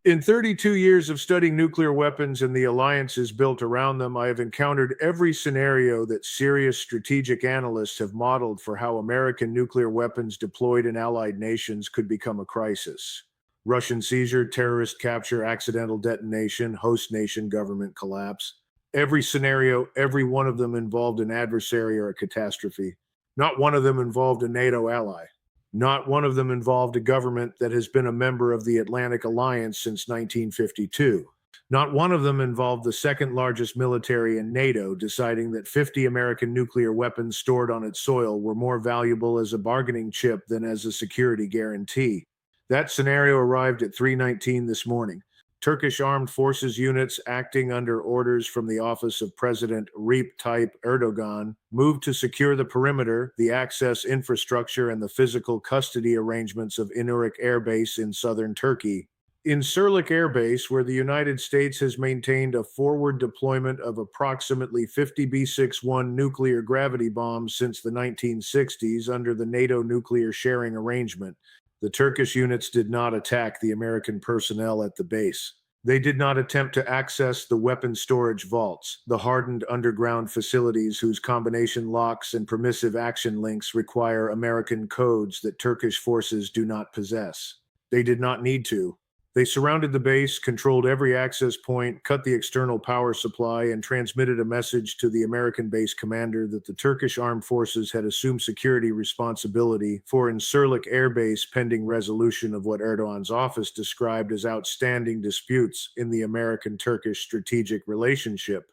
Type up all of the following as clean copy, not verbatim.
In 32 years of studying nuclear weapons and the alliances built around them, I have encountered every scenario that serious strategic analysts have modeled for how American nuclear weapons deployed in allied nations could become a crisis. Russian seizure, terrorist capture, accidental detonation, host nation government collapse. Every scenario, every one of them involved an adversary or a catastrophe. Not one of them involved a NATO ally. Not one of them involved a government that has been a member of the Atlantic Alliance since 1952. Not one of them involved the second largest military in NATO deciding that 50 American nuclear weapons stored on its soil were more valuable as a bargaining chip than as a security guarantee. That scenario arrived at 3:19 this morning. Turkish armed forces units acting under orders from the office of President Recep Tayyip Erdogan moved to secure the perimeter, the access infrastructure, and the physical custody arrangements of Incirlik Air Base in southern Turkey. Incirlik Air Base, where the United States has maintained a forward deployment of approximately 50 B-61 nuclear gravity bombs since the 1960s under the NATO nuclear sharing arrangement. The Turkish units did not attack the American personnel at the base. They did not attempt to access the weapon storage vaults, the hardened underground facilities whose combination locks and permissive action links require American codes that Turkish forces do not possess. They did not need to. They surrounded the base, controlled every access point, cut the external power supply, and transmitted a message to the American base commander that the Turkish armed forces had assumed security responsibility for Incirlik Air Base pending resolution of what Erdogan's office described as outstanding disputes in the American-Turkish strategic relationship.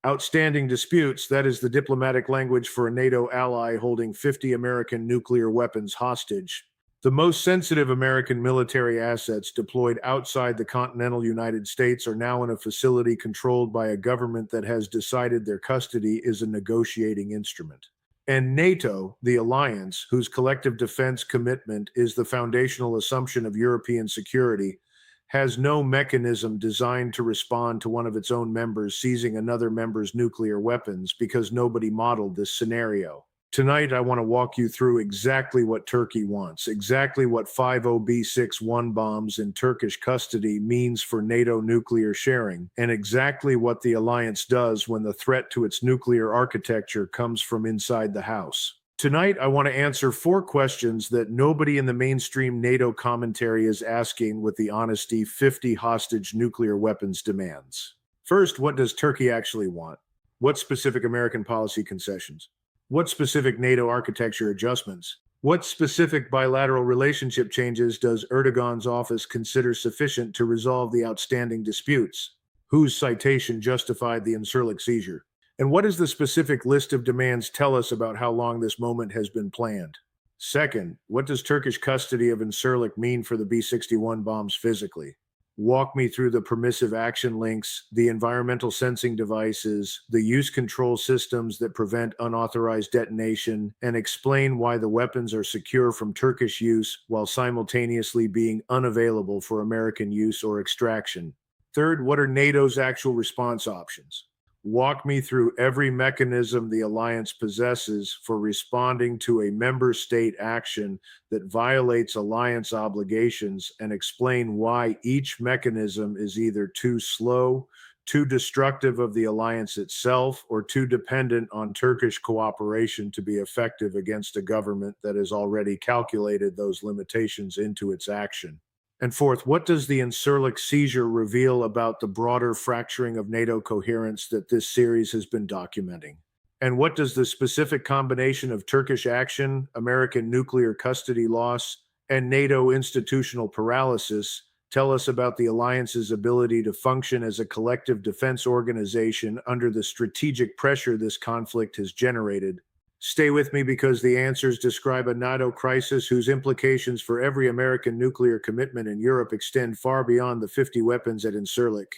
Outstanding disputes, that is the diplomatic language for a NATO ally holding 50 American nuclear weapons hostage. The most sensitive American military assets deployed outside the continental United States are now in a facility controlled by a government that has decided their custody is a negotiating instrument. And NATO, the alliance, whose collective defense commitment is the foundational assumption of European security, has no mechanism designed to respond to one of its own members seizing another member's nuclear weapons because nobody modeled this scenario. Tonight, I want to walk you through exactly what Turkey wants, exactly what 50 B-61 bombs in Turkish custody means for NATO nuclear sharing, and exactly what the alliance does when the threat to its nuclear architecture comes from inside the house. Tonight, I want to answer 4 questions that nobody in the mainstream NATO commentary is asking with the honesty 50 hostage nuclear weapons demands. First, what does Turkey actually want? What specific American policy concessions? What specific NATO architecture adjustments? What specific bilateral relationship changes does Erdogan's office consider sufficient to resolve the outstanding disputes? Whose citation justified the Incirlik seizure? And what does the specific list of demands tell us about how long this moment has been planned? Second, what does Turkish custody of Incirlik mean for the B-61 bombs physically? Walk me through the permissive action links, the environmental sensing devices, the use control systems that prevent unauthorized detonation, and explain why the weapons are secure from Turkish use while simultaneously being unavailable for American use or extraction. Third, what are NATO's actual response options? Walk me through every mechanism the alliance possesses for responding to a member state action that violates alliance obligations and explain why each mechanism is either too slow, too destructive of the alliance itself, or too dependent on Turkish cooperation to be effective against a government that has already calculated those limitations into its action. And fourth, what does the Incirlik seizure reveal about the broader fracturing of NATO coherence that this series has been documenting? And what does the specific combination of Turkish action, American nuclear custody loss, and NATO institutional paralysis tell us about the alliance's ability to function as a collective defense organization under the strategic pressure this conflict has generated? Stay with me because the answers describe a NATO crisis whose implications for every American nuclear commitment in Europe extend far beyond the 50 weapons at Incirlik.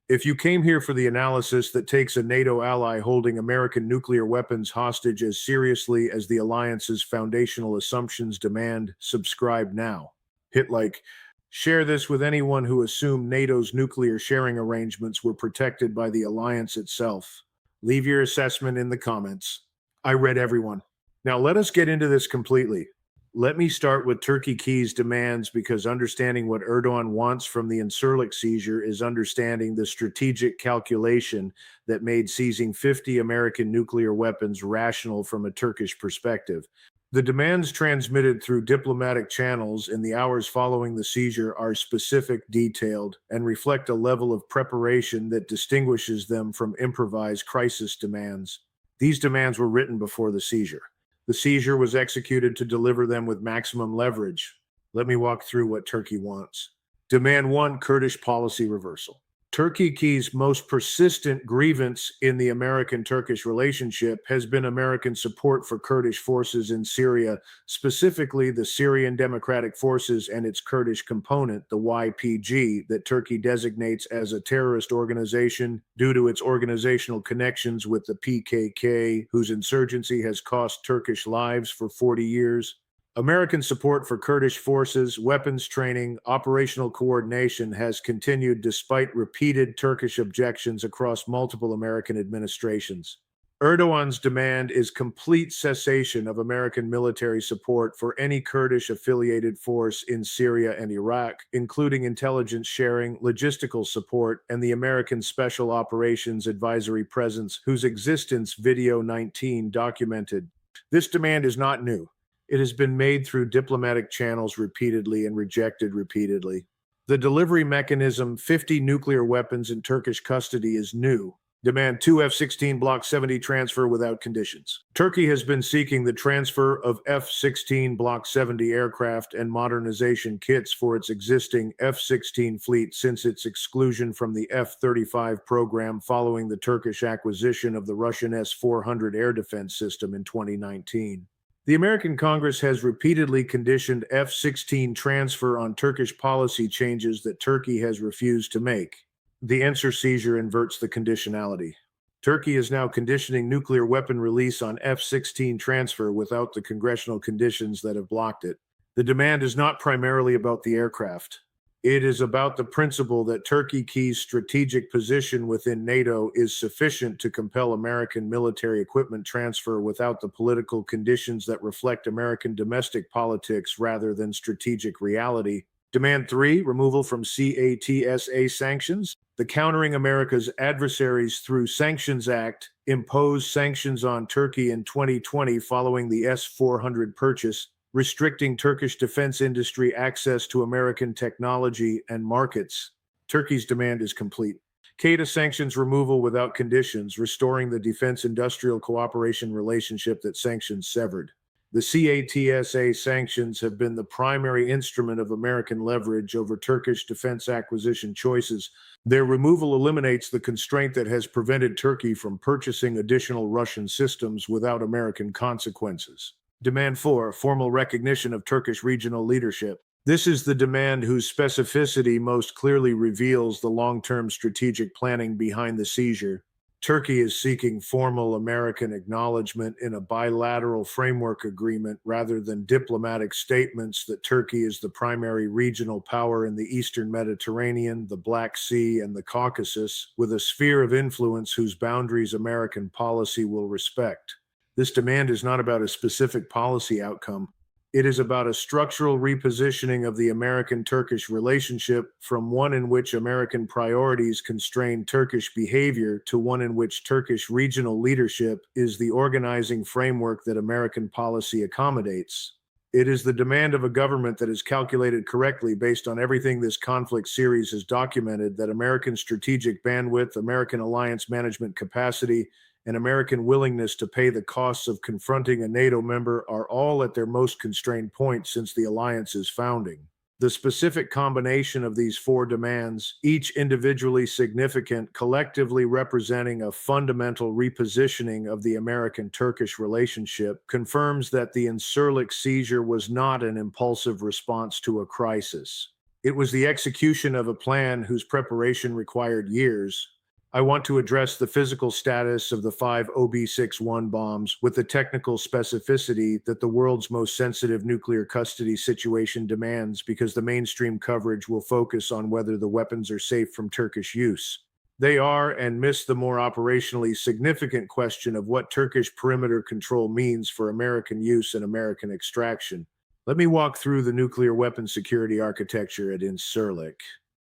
If you came here for the analysis that takes a NATO ally holding American nuclear weapons hostage as seriously as the alliance's foundational assumptions demand, subscribe now. Hit like. Share this with anyone who assumed NATO's nuclear sharing arrangements were protected by the alliance itself. Leave your assessment in the comments. I read everyone. Now let us get into this completely. Let me start with Turkey's demands because understanding what Erdogan wants from the Incirlik seizure is understanding the strategic calculation that made seizing 50 American nuclear weapons rational from a Turkish perspective. The demands transmitted through diplomatic channels in the hours following the seizure are specific, detailed, and reflect a level of preparation that distinguishes them from improvised crisis demands. These demands were written before the seizure. The seizure was executed to deliver them with maximum leverage. Let me walk through what Turkey wants. Demand 1, Kurdish policy reversal. Turkey's most persistent grievance in the American-Turkish relationship has been American support for Kurdish forces in Syria, specifically the Syrian Democratic Forces and its Kurdish component, the YPG, that Turkey designates as a terrorist organization due to its organizational connections with the PKK, whose insurgency has cost Turkish lives for 40 years. American support for Kurdish forces, weapons training, operational coordination has continued despite repeated Turkish objections across multiple American administrations. Erdogan's demand is complete cessation of American military support for any Kurdish-affiliated force in Syria and Iraq, including intelligence sharing, logistical support, and the American Special Operations Advisory Presence, whose existence Video 19 documented. This demand is not new. It has been made through diplomatic channels repeatedly and rejected repeatedly. The delivery mechanism, 50 nuclear weapons in Turkish custody, is new. Demand 2 F-16 Block 70 transfer without conditions. Turkey has been seeking the transfer of F-16 Block 70 aircraft and modernization kits for its existing F-16 fleet since its exclusion from the F-35 program following the Turkish acquisition of the Russian S-400 air defense system in 2019. The American Congress has repeatedly conditioned F-16 transfer on Turkish policy changes that Turkey has refused to make. The Answer seizure inverts the conditionality. Turkey is now conditioning nuclear weapon release on F-16 transfer without the congressional conditions that have blocked it. The demand is not primarily about the aircraft. It is about the principle that Turkey's strategic position within NATO is sufficient to compel American military equipment transfer without the political conditions that reflect American domestic politics rather than strategic reality. Demand 3, removal from CAATSA sanctions. The Countering America's Adversaries Through Sanctions Act imposed sanctions on Turkey in 2020 following the S-400 purchase, restricting Turkish defense industry access to American technology and markets. Turkey's demand is complete. CAATSA sanctions removal without conditions, restoring the defense industrial cooperation relationship that sanctions severed. The CAATSA sanctions have been the primary instrument of American leverage over Turkish defense acquisition choices. Their removal eliminates the constraint that has prevented Turkey from purchasing additional Russian systems without American consequences. Demand 4, formal recognition of Turkish regional leadership. This is the demand whose specificity most clearly reveals the long-term strategic planning behind the seizure. Turkey is seeking formal American acknowledgement in a bilateral framework agreement rather than diplomatic statements that Turkey is the primary regional power in the Eastern Mediterranean, the Black Sea, and the Caucasus, with a sphere of influence whose boundaries American policy will respect. This demand is not about a specific policy outcome. It is about a structural repositioning of the American-Turkish relationship from one in which American priorities constrain Turkish behavior to one in which Turkish regional leadership is the organizing framework that American policy accommodates. It is the demand of a government that is calculated correctly based on everything this conflict series has documented, that American strategic bandwidth, American alliance management capacity, and American willingness to pay the costs of confronting a NATO member are all at their most constrained point since the alliance's founding. The specific combination of these 4 demands, each individually significant, collectively representing a fundamental repositioning of the American-Turkish relationship, confirms that the Incirlik seizure was not an impulsive response to a crisis. It was the execution of a plan whose preparation required years. I want to address the physical status of the 5 OB-61 bombs with the technical specificity that the world's most sensitive nuclear custody situation demands, because the mainstream coverage will focus on whether the weapons are safe from Turkish use. They are, and miss the more operationally significant question of what Turkish perimeter control means for American use and American extraction. Let me walk through the nuclear weapon security architecture at Incirlik.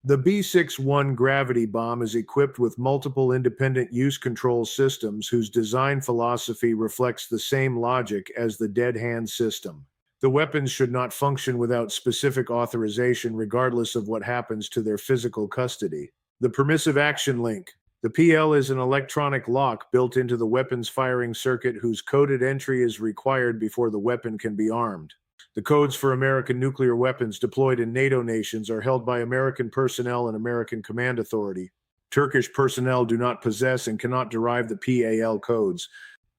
The B-61 gravity bomb is equipped with multiple independent use control systems whose design philosophy reflects the same logic as the dead hand system. The weapons should not function without specific authorization regardless of what happens to their physical custody. The permissive action link. The PL is an electronic lock built into the weapon's firing circuit whose coded entry is required before the weapon can be armed. The codes for American nuclear weapons deployed in NATO nations are held by American personnel and American command authority. Turkish personnel do not possess and cannot derive the PAL codes.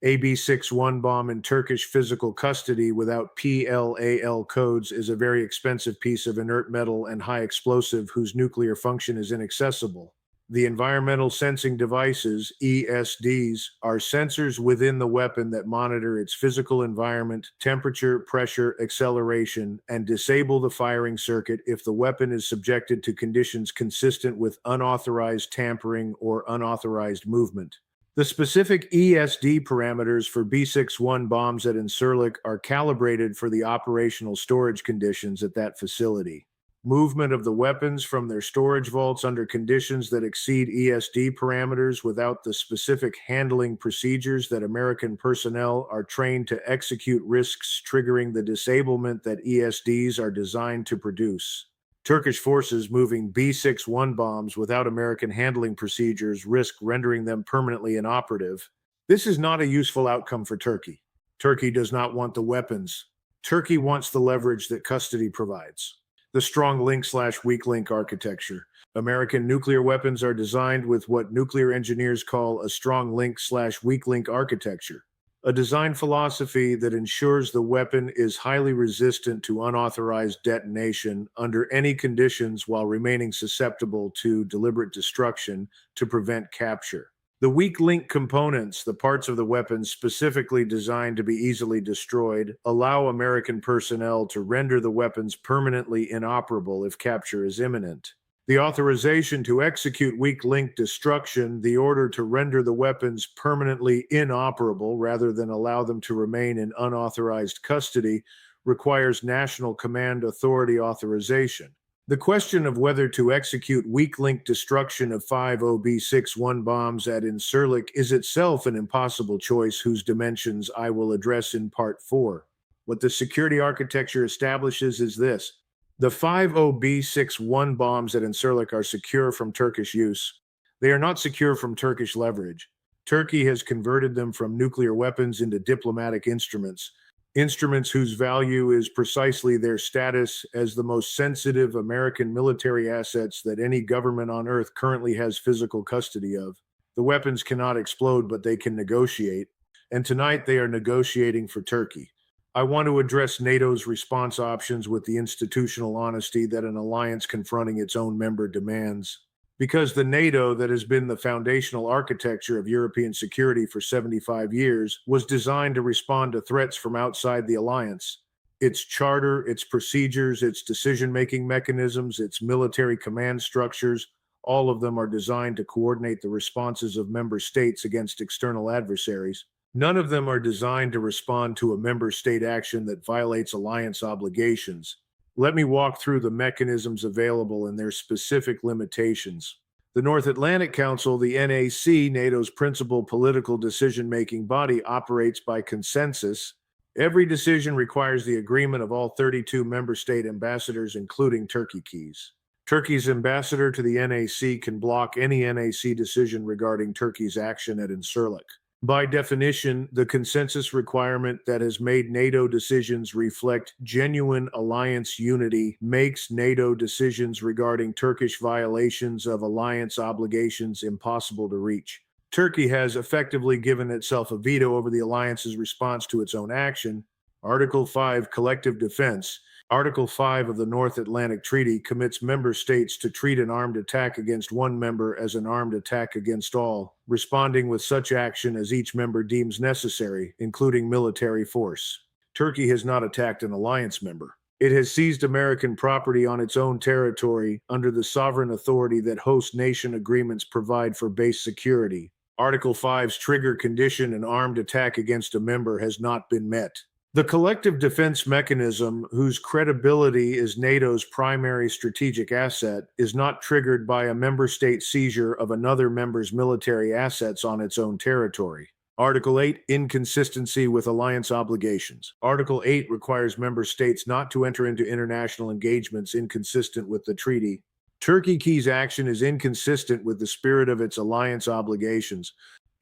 AB-61 bomb in Turkish physical custody without PLAL codes is a very expensive piece of inert metal and high explosive whose nuclear function is inaccessible. The environmental sensing devices, ESDs, are sensors within the weapon that monitor its physical environment, temperature, pressure, acceleration, and disable the firing circuit if the weapon is subjected to conditions consistent with unauthorized tampering or unauthorized movement. The specific ESD parameters for B-61 bombs at Incirlik are calibrated for the operational storage conditions at that facility. Movement of the weapons from their storage vaults under conditions that exceed ESD parameters without the specific handling procedures that American personnel are trained to execute risks triggering the disablement that ESDs are designed to produce. Turkish forces moving B-61 bombs without American handling procedures risk rendering them permanently inoperative. This is not a useful outcome for Turkey. Turkey does not want the weapons. Turkey wants the leverage that custody provides. The stronglink/weaklink architecture. American nuclear weapons are designed with what nuclear engineers call a strong link/weaklink architecture, a design philosophy that ensures the weapon is highly resistant to unauthorized detonation under any conditions while remaining susceptible to deliberate destruction to prevent capture. The weak link components, the parts of the weapon specifically designed to be easily destroyed, allow American personnel to render the weapons permanently inoperable if capture is imminent. The authorization to execute weak link destruction, the order to render the weapons permanently inoperable rather than allow them to remain in unauthorized custody, requires national command authority authorization. The question of whether to execute weak link destruction of 5 OB-61 bombs at Incirlik is itself an impossible choice whose dimensions I will address in Part 4. What the security architecture establishes is this. The 5 OB-61 bombs at Incirlik are secure from Turkish use. They are not secure from Turkish leverage. Turkey has converted them from nuclear weapons into diplomatic instruments. Instruments whose value is precisely their status as the most sensitive American military assets that any government on Earth currently has physical custody of. The weapons cannot explode, but they can negotiate, and tonight they are negotiating for Turkey. I want to address NATO's response options with the institutional honesty that an alliance confronting its own member demands. Because the NATO that has been the foundational architecture of European security for 75 years was designed to respond to threats from outside the alliance. Its charter, its procedures, its decision-making mechanisms, its military command structures, all of them are designed to coordinate the responses of member states against external adversaries. None of them are designed to respond to a member state action that violates alliance obligations. Let me walk through the mechanisms available and their specific limitations. The North Atlantic Council, the NAC, NATO's principal political decision-making body, operates by consensus. Every decision requires the agreement of all 32 member state ambassadors, including Turkey keys. Turkey's ambassador to the NAC can block any NAC decision regarding Turkey's action at Incirlik. By definition, the consensus requirement that has made NATO decisions reflect genuine alliance unity makes NATO decisions regarding Turkish violations of alliance obligations impossible to reach. Turkey has effectively given itself a veto over the alliance's response to its own action. Article 5, Collective Defense. Article 5 of the North Atlantic Treaty commits member states to treat an armed attack against one member as an armed attack against all, responding with such action as each member deems necessary, including military force. Turkey has not attacked an alliance member. It has seized American property on its own territory under the sovereign authority that host nation agreements provide for base security. Article 5's trigger condition, an armed attack against a member, has not been met. The collective defense mechanism, whose credibility is NATO's primary strategic asset, is not triggered by a member state seizure of another member's military assets on its own territory. Article 8, inconsistency with alliance obligations. Article 8 requires member states not to enter into international engagements inconsistent with the treaty. Turkey's action is inconsistent with the spirit of its alliance obligations.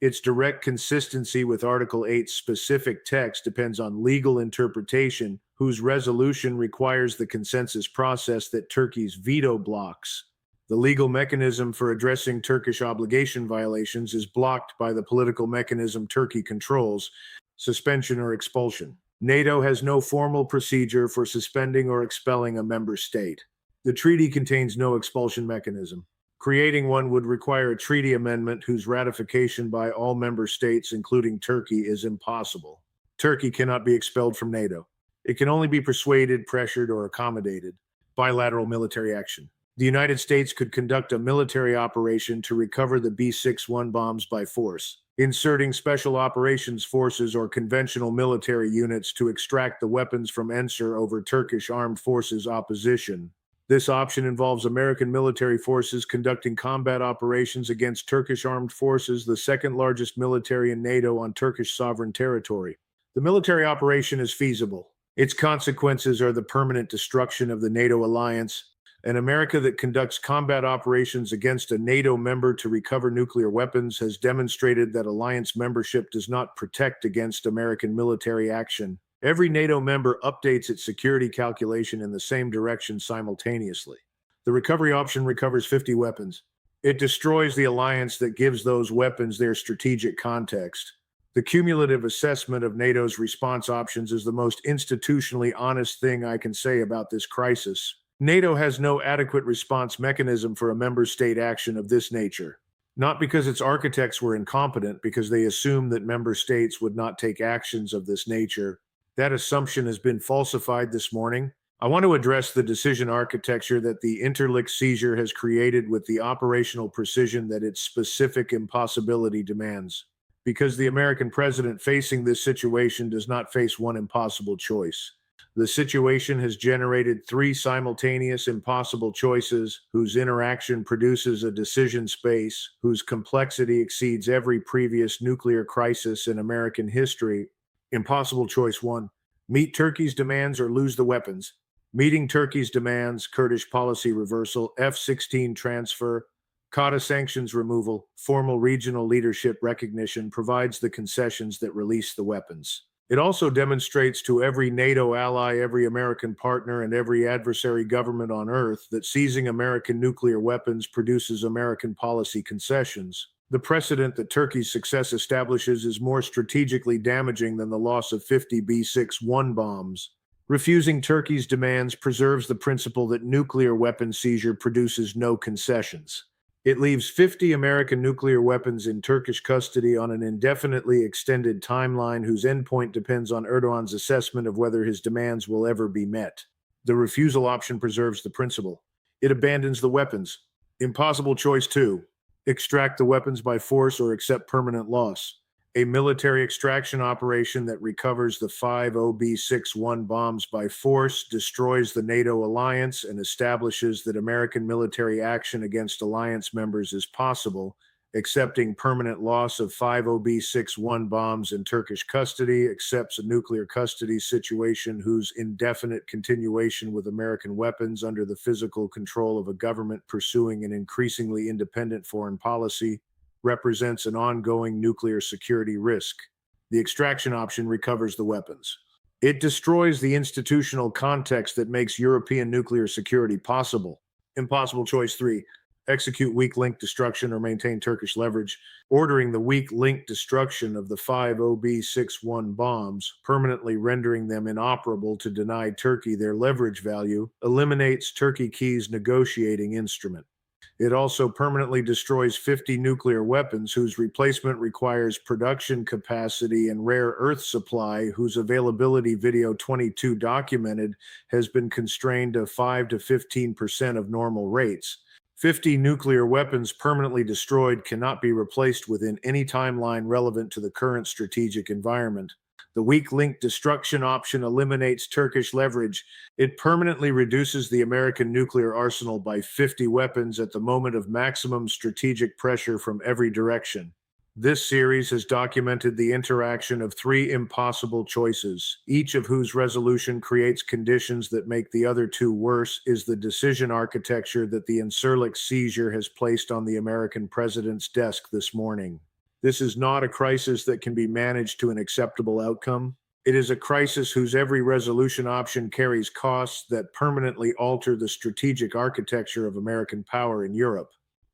Its direct consistency with Article 8's specific text depends on legal interpretation, whose resolution requires the consensus process that Turkey's veto blocks. The legal mechanism for addressing Turkish obligation violations is blocked by the political mechanism Turkey controls, suspension or expulsion. NATO has no formal procedure for suspending or expelling a member state. The treaty contains no expulsion mechanism. Creating one would require a treaty amendment whose ratification by all member states, including Turkey, is impossible. Turkey cannot be expelled from NATO. It can only be persuaded, pressured, or accommodated. Bilateral military action. The United States could conduct a military operation to recover the B-61 bombs by force, inserting special operations forces or conventional military units to extract the weapons from Incirlik over Turkish armed forces opposition. This option involves American military forces conducting combat operations against Turkish armed forces, the second largest military in NATO on Turkish sovereign territory. The military operation is feasible. Its consequences are the permanent destruction of the NATO alliance. An America that conducts combat operations against a NATO member to recover nuclear weapons has demonstrated that alliance membership does not protect against American military action. Every NATO member updates its security calculation in the same direction simultaneously. The recovery option recovers 50 weapons. It destroys the alliance that gives those weapons their strategic context. The cumulative assessment of NATO's response options is the most institutionally honest thing I can say about this crisis. NATO has no adequate response mechanism for a member state action of this nature. Not because its architects were incompetent, because they assumed that member states would not take actions of this nature. That assumption has been falsified this morning. I want to address the decision architecture that the Incirlik seizure has created with the operational precision that its specific impossibility demands. Because the American president facing this situation does not face one impossible choice. The situation has generated three simultaneous impossible choices whose interaction produces a decision space whose complexity exceeds every previous nuclear crisis in American history. Impossible choice 1. Meet Turkey's demands or lose the weapons. Meeting Turkey's demands, Kurdish policy reversal, F-16 transfer, CAATSA sanctions removal, formal regional leadership recognition provides the concessions that release the weapons. It also demonstrates to every NATO ally, every American partner, and every adversary government on Earth that seizing American nuclear weapons produces American policy concessions. The precedent that Turkey's success establishes is more strategically damaging than the loss of 50 B-61 bombs. Refusing Turkey's demands preserves the principle that nuclear weapon seizure produces no concessions. It leaves 50 American nuclear weapons in Turkish custody on an indefinitely extended timeline whose endpoint depends on Erdogan's assessment of whether his demands will ever be met. The refusal option preserves the principle. It abandons the weapons. Impossible choice 2. Extract the weapons by force or accept permanent loss. A military extraction operation that recovers the 5 OB-61 bombs by force destroys the NATO alliance and establishes that American military action against alliance members is possible. Accepting permanent loss of 5 OB-61 bombs in Turkish custody accepts a nuclear custody situation whose indefinite continuation with American weapons under the physical control of a government pursuing an increasingly independent foreign policy represents an ongoing nuclear security risk. The extraction option recovers the weapons. It destroys the institutional context that makes European nuclear security possible. Impossible choice 3. Execute weak link destruction or maintain Turkish leverage. Ordering the weak link destruction of the 5 OB-61 bombs, permanently rendering them inoperable to deny Turkey their leverage value, eliminates Turkey's negotiating instrument. It also permanently destroys 50 nuclear weapons whose replacement requires production capacity and rare earth supply whose availability, video 22 documented, has been constrained to 5 to 15% of normal rates. 50 nuclear weapons permanently destroyed cannot be replaced within any timeline relevant to the current strategic environment. The weak link destruction option eliminates Turkish leverage. It permanently reduces the American nuclear arsenal by 50 weapons at the moment of maximum strategic pressure from every direction. This series has documented the interaction of three impossible choices, each of whose resolution creates conditions that make the other two worse, is the decision architecture that the Incirlik seizure has placed on the American president's desk this morning. This is not a crisis that can be managed to an acceptable outcome. It is a crisis whose every resolution option carries costs that permanently alter the strategic architecture of American power in Europe.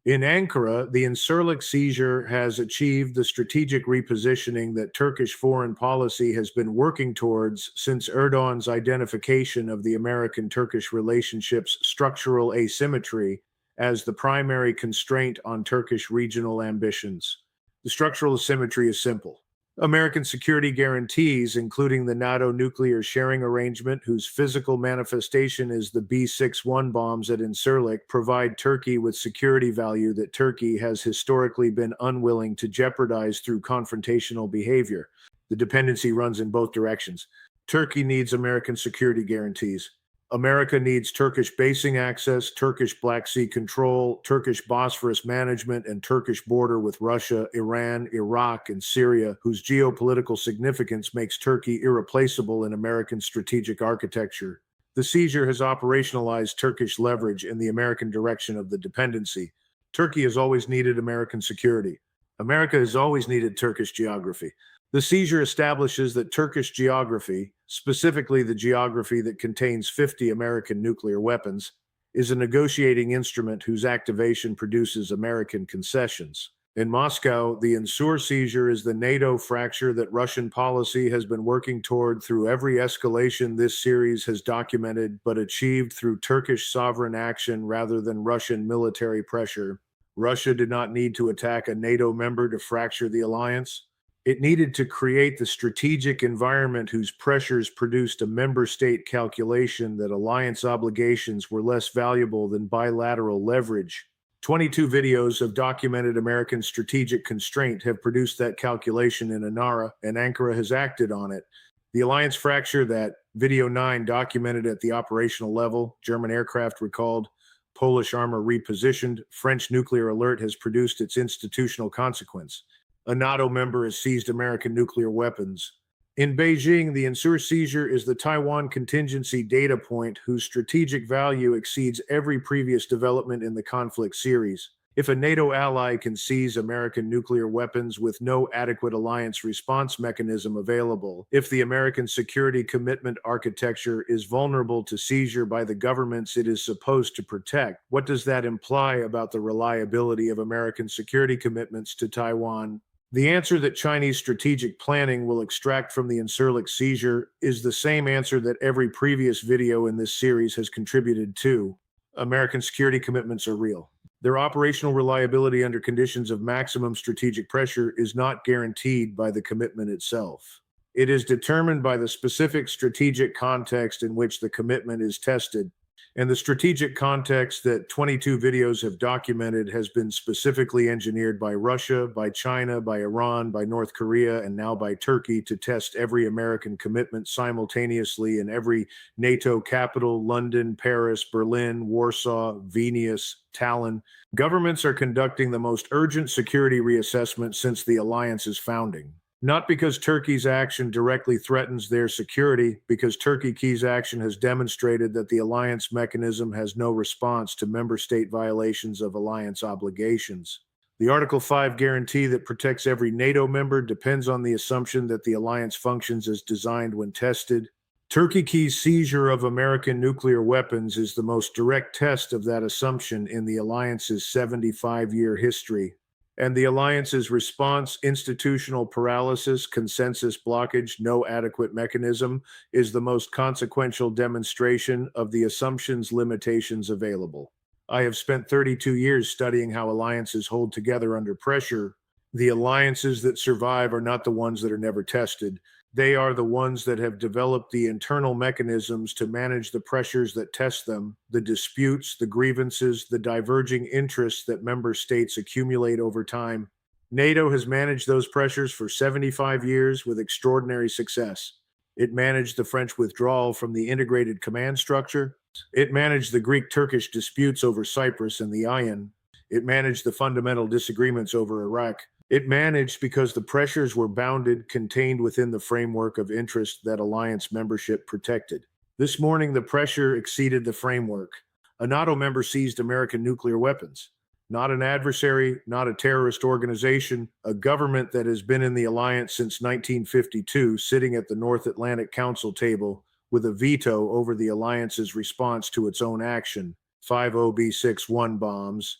In Ankara, the Incirlik seizure has achieved the strategic repositioning that Turkish foreign policy has been working towards since Erdogan's identification of the American-Turkish relationship's structural asymmetry as the primary constraint on Turkish regional ambitions. The structural asymmetry is simple. American security guarantees, including the NATO nuclear sharing arrangement, whose physical manifestation is the B-61 bombs at Incirlik, provide Turkey with security value that Turkey has historically been unwilling to jeopardize through confrontational behavior. The dependency runs in both directions. Turkey needs American security guarantees. America needs Turkish basing access, Turkish Black Sea control, Turkish Bosphorus management, and Turkish border with Russia, Iran, Iraq, and Syria, whose geopolitical significance makes Turkey irreplaceable in American strategic architecture. The seizure has operationalized Turkish leverage in the American direction of the dependency. Turkey has always needed American security. America has always needed Turkish geography. The seizure establishes that Turkish geography, specifically the geography that contains 50 American nuclear weapons, is a negotiating instrument whose activation produces American concessions. In Moscow, the Incirlik seizure is the NATO fracture that Russian policy has been working toward through every escalation this series has documented, but achieved through Turkish sovereign action rather than Russian military pressure. Russia did not need to attack a NATO member to fracture the alliance. It needed to create the strategic environment whose pressures produced a member state calculation that alliance obligations were less valuable than bilateral leverage. 22 videos of documented American strategic constraint have produced that calculation in Ankara, and Ankara has acted on it. The alliance fracture that Video 9 documented at the operational level, German aircraft recalled, Polish armor repositioned, French nuclear alert has produced its institutional consequence. A NATO member has seized American nuclear weapons. In Beijing, the Incirlik seizure is the Taiwan contingency data point whose strategic value exceeds every previous development in the conflict series. If a NATO ally can seize American nuclear weapons with no adequate alliance response mechanism available, if the American security commitment architecture is vulnerable to seizure by the governments it is supposed to protect, what does that imply about the reliability of American security commitments to Taiwan? The answer that Chinese strategic planning will extract from the Incirlik seizure is the same answer that every previous video in this series has contributed to. American security commitments are real. Their operational reliability under conditions of maximum strategic pressure is not guaranteed by the commitment itself. It is determined by the specific strategic context in which the commitment is tested. And the strategic context that 22 videos have documented has been specifically engineered by Russia, by China, by Iran, by North Korea, and now by Turkey to test every American commitment simultaneously in every NATO capital: London, Paris, Berlin, Warsaw, Vilnius, Tallinn. Governments are conducting the most urgent security reassessment since the alliance's founding. Not because Turkey's action directly threatens their security, because Turkey's action has demonstrated that the alliance mechanism has no response to member state violations of alliance obligations. The Article 5 guarantee that protects every NATO member depends on the assumption that the alliance functions as designed when tested. Turkey's seizure of American nuclear weapons is the most direct test of that assumption in the alliance's 75-year history. And the alliance's response, institutional paralysis, consensus blockage, no adequate mechanism, is the most consequential demonstration of the assumption's limitations available. I have spent 32 years studying how alliances hold together under pressure. The alliances that survive are not the ones that are never tested. They are the ones that have developed the internal mechanisms to manage the pressures that test them, the disputes, the grievances, the diverging interests that member states accumulate over time. NATO has managed those pressures for 75 years with extraordinary success. It managed the French withdrawal from the integrated command structure. It managed the Greek-Turkish disputes over Cyprus and the Ion. It managed the fundamental disagreements over Iraq. It managed because the pressures were bounded, contained within the framework of interest that alliance membership protected. This morning, the pressure exceeded the framework. A NATO member seized American nuclear weapons. Not an adversary, not a terrorist organization, a government that has been in the alliance since 1952, sitting at the North Atlantic Council table with a veto over the alliance's response to its own action. 5 OB-61 bombs,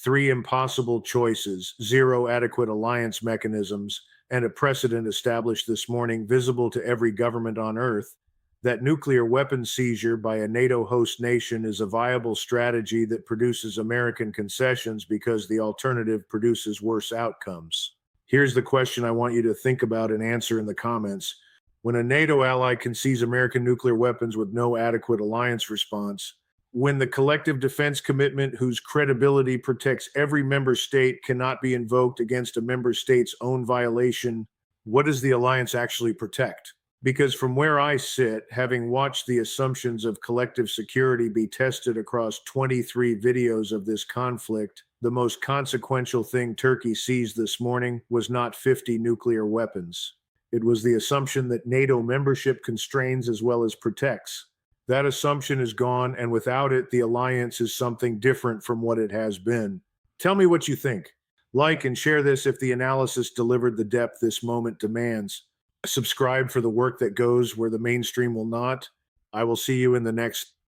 3 impossible choices, 0 adequate alliance mechanisms, and a precedent established this morning visible to every government on Earth that nuclear weapons seizure by a NATO host nation is a viable strategy that produces American concessions because the alternative produces worse outcomes. Here's the question I want you to think about and answer in the comments. When a NATO ally can seize American nuclear weapons with no adequate alliance response, when the collective defense commitment whose credibility protects every member state cannot be invoked against a member state's own violation, what does the alliance actually protect? Because from where I sit, having watched the assumptions of collective security be tested across 23 videos of this conflict, the most consequential thing Turkey seized this morning was not 50 nuclear weapons. It was the assumption that NATO membership constrains as well as protects. That assumption is gone, and without it, the alliance is something different from what it has been. Tell me what you think. Like and share this if the analysis delivered the depth this moment demands. Subscribe for the work that goes where the mainstream will not. I will see you in the next